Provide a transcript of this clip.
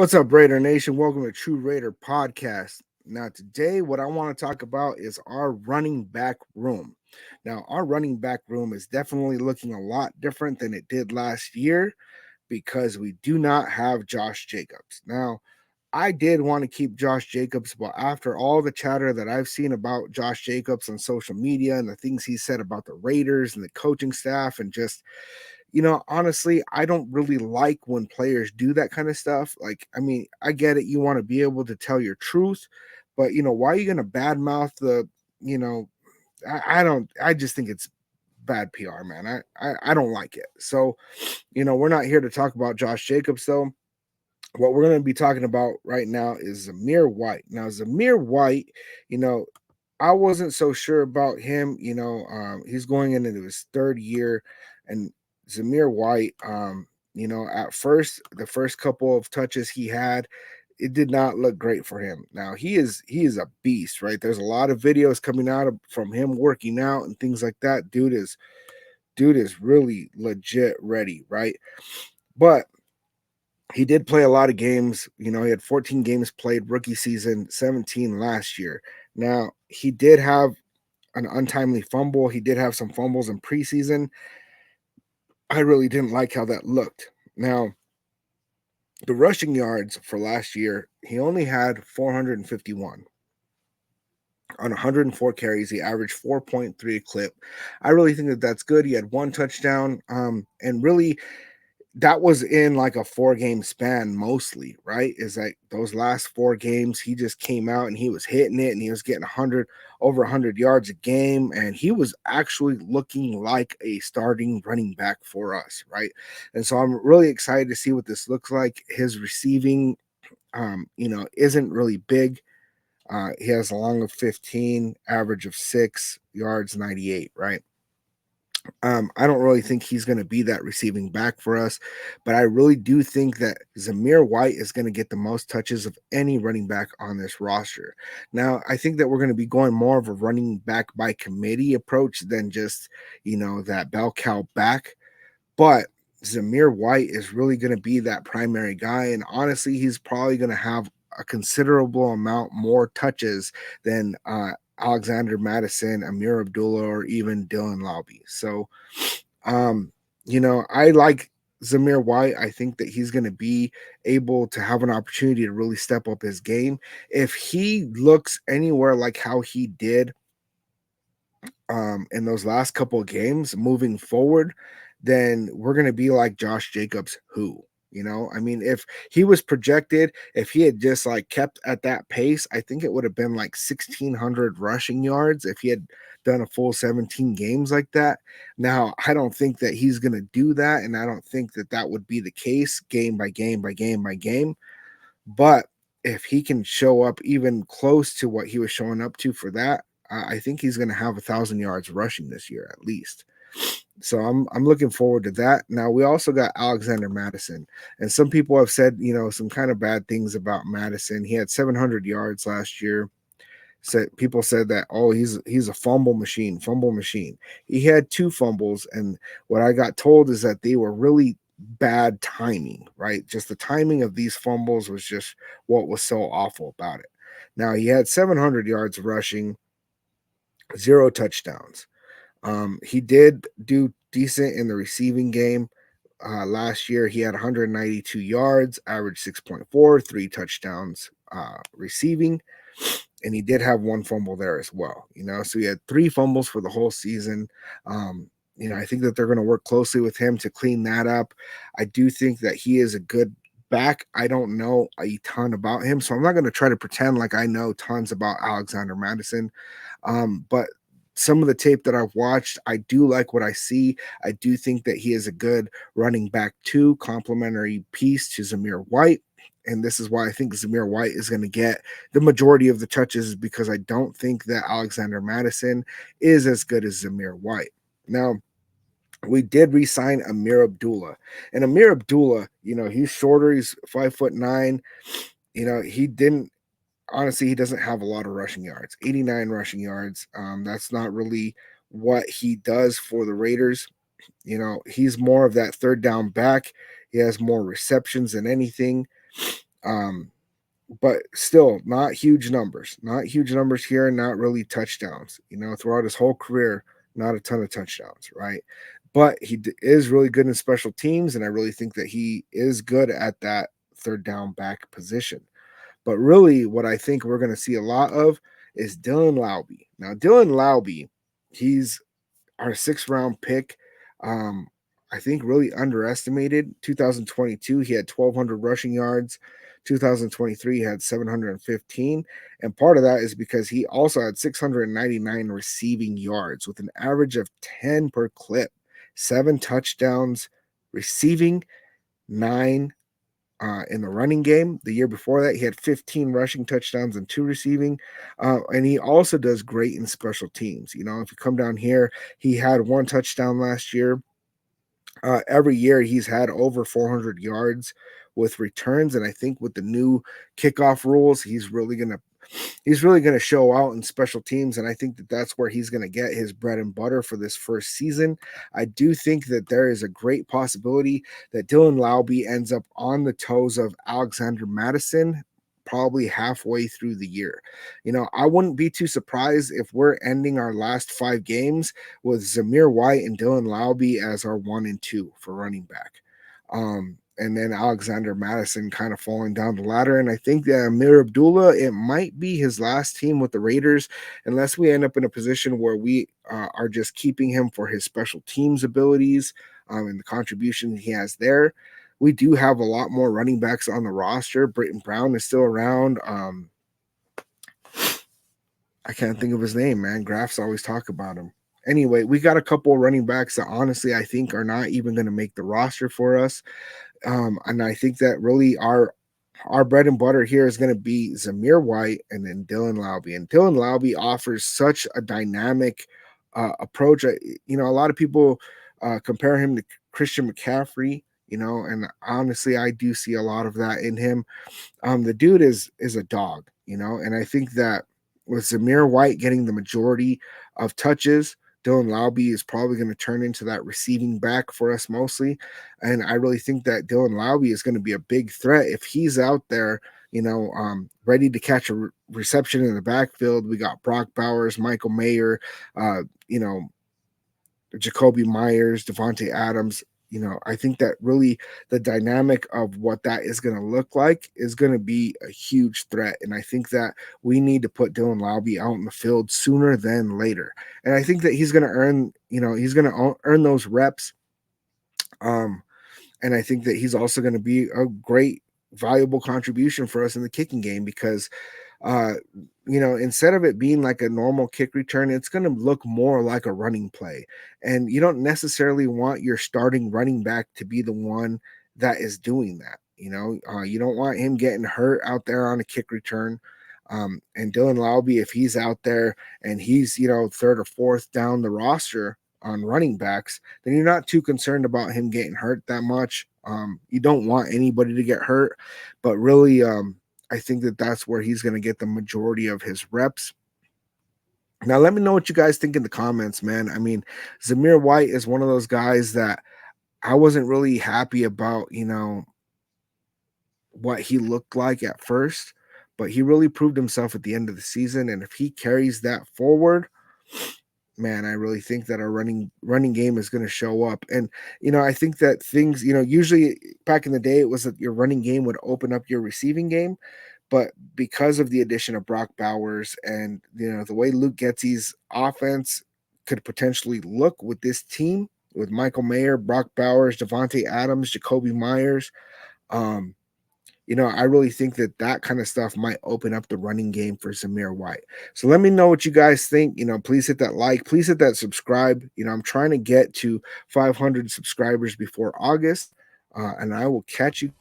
What's up, Raider Nation? Welcome to True Raider Podcast. Now, today, what I want to talk about is our running back room. Now, our running back room is definitely looking a lot different than it did last year because we do not have Josh Jacobs. Now, I did want to keep Josh Jacobs, but after all the chatter that I've seen about Josh Jacobs on social media and the things he said about the Raiders and the coaching staff and just honestly, I don't really like when players do that kind of stuff. Like, I mean, I get it. You want to be able to tell your truth, but why are you going to badmouth you know, I don't, I just think it's bad PR, man. I don't like it. So, we're not here to talk about Josh Jacobs, though. What we're going to be talking about right now is Zamir White. Now, Zamir White, you know, I wasn't so sure about him. He's going into his third year, and Zamir White, at first, the first couple of touches he had, it did not look great for him. Now he is a beast, right? There's a lot of videos coming out from him working out and things like that. Dude is really legit ready, right? But he did play a lot of games. He had 14 games played rookie season, 17 last year. Now, he did have an untimely fumble. He did have some fumbles in preseason. I really didn't like how that looked. Now, the rushing yards for last year, he only had 451 on 104 carries. He averaged 4.3 clip. I really think that that's good. He had one touchdown, and really that was in like a 4 game span mostly, right? Is like those last 4 games, he just came out and he was hitting it and he was getting 100 over 100 yards a game, and he was actually looking like a starting running back for us, right? And so I'm really excited to see what this looks like. His receiving isn't really big. He has a long of 15, average of 6 yards, 98, right? I don't really think he's going to be that receiving back for us, but I really do think that Zamir White is going to get the most touches of any running back on this roster. Now, I think that we're going to be going more of a running back by committee approach than just, that bell cow back. But Zamir White is really going to be that primary guy. And honestly, he's probably going to have a considerable amount more touches than Alexander Madison, Amir Abdullah, or even Dylan Lobby. So, um, I like Zamir White. I think that he's going to be able to have an opportunity to really step up his game. If he looks anywhere like how he did in those last couple of games moving forward, then we're going to be like Josh Jacobs, who, I mean, if he was projected, if he had just like kept at that pace, I think it would have been like 1,600 rushing yards if he had done a full 17 games like that. Now, I don't think that he's going to do that. And I don't think that that would be the case game by game by game by game. But if he can show up even close to what he was showing up to for that, I think he's going to have 1,000 yards rushing this year at least. So I'm looking forward to that. Now we also got Alexander Madison, and some people have said some kind of bad things about Madison. He had 700 yards last year. Said people said that, oh, he's a fumble machine, fumble machine. He had 2 fumbles, and what I got told is that they were really bad timing, right? Just the timing of these fumbles was just what was so awful about it. Now he had 700 yards rushing, 0 touchdowns. He did do decent in the receiving game. Last year, he had 192 yards, average 6.4, 3 touchdowns receiving, and he did have 1 fumble there as well. So he had 3 fumbles for the whole season. I think that they're going to work closely with him to clean that up. I do think that he is a good back. I don't know a ton about him, so I'm not going to try to pretend like I know tons about Alexander Madison. But some of the tape that I've watched, I do like what I see. I do think that he is a good running back too, complementary piece to Zamir White. And this is why I think Zamir White is going to get the majority of the touches, because I don't think that Alexander Madison is as good as Zamir White. Now, we did re-sign Amir Abdullah. And Amir Abdullah, he's shorter, he's 5'9". He didn't honestly, he doesn't have a lot of rushing yards. 89 rushing yards. That's not really what he does for the Raiders. He's more of that third down back. He has more receptions than anything. Um, but still not huge numbers here, not really touchdowns. Throughout his whole career, not a ton of touchdowns, right? But is really good in special teams, and I really think that he is good at that third down back position. But really, what I think we're going to see a lot of is Dylan Laube. Now, Dylan Laube, he's our sixth round pick. Um, I think really underestimated. 2022, he had 1,200 rushing yards. 2023, he had 715. And part of that is because he also had 699 receiving yards with an average of 10 per clip, 7 touchdowns receiving, 9 in the running game. The year before that, he had 15 rushing touchdowns and 2 receiving. And he also does great in special teams. If you come down here, he had 1 touchdown last year. Every year, he's had over 400 yards with returns, and I think with the new kickoff rules, he's really going to show out in special teams, and I think that that's where he's going to get his bread and butter for this first season. I do think that there is a great possibility that Dylan Laube ends up on the toes of Alexander Madison probably halfway through the year. I wouldn't be too surprised if we're ending our last 5 games with Zamir White and Dylan Laube as our 1 and 2 for running back. And then Alexander Madison kind of falling down the ladder. And I think that Amir Abdullah, it might be his last team with the Raiders, unless we end up in a position where we are just keeping him for his special teams abilities and the contribution he has there. We do have a lot more running backs on the roster. Britton Brown is still around. I can't think of his name, man. Graphs always talk about him. Anyway, we got a couple of running backs that honestly I think are not even going to make the roster for us. And I think that really our bread and butter here is going to be Zamir White and then Dylan Laube. And Dylan Laube offers such a dynamic approach. A lot of people compare him to Christian McCaffrey. And honestly, I do see a lot of that in him. The dude is a dog. And I think that with Zamir White getting the majority of touches, Dylan Laube is probably going to turn into that receiving back for us mostly. And I really think that Dylan Laube is going to be a big threat if he's out there, ready to catch a reception in the backfield. We got Brock Bowers, Michael Mayer, uh, you know, Jacoby Myers, Devontae Adams. I think that really the dynamic of what that is going to look like is going to be a huge threat. And I think that we need to put Dylan Laube out in the field sooner than later. And I think that he's going to earn those reps. Um, and I think that he's also going to be a great, valuable contribution for us in the kicking game because uh, instead of it being like a normal kick return, it's going to look more like a running play. And you don't necessarily want your starting running back to be the one that is doing that. You don't want him getting hurt out there on a kick return. And Dylan Laube, if he's out there and he's, third or fourth down the roster on running backs, then you're not too concerned about him getting hurt that much. You don't want anybody to get hurt, but really, I think that that's where he's going to get the majority of his reps. Now, let me know what you guys think in the comments, man. I mean, Zamir White is one of those guys that I wasn't really happy about, what he looked like at first, but he really proved himself at the end of the season. And if he carries that forward, man, I really think that our running game is going to show up. And I think that things, usually back in the day, it was that your running game would open up your receiving game, but because of the addition of Brock Bowers and the way Luke Getsy's offense could potentially look with this team, with Michael Mayer, Brock Bowers, Devontae Adams, Jacoby Myers, um, I really think that that kind of stuff might open up the running game for Zamir White. So let me know what you guys think. Please hit that like, please hit that subscribe. I'm trying to get to 500 subscribers before August, and I will catch you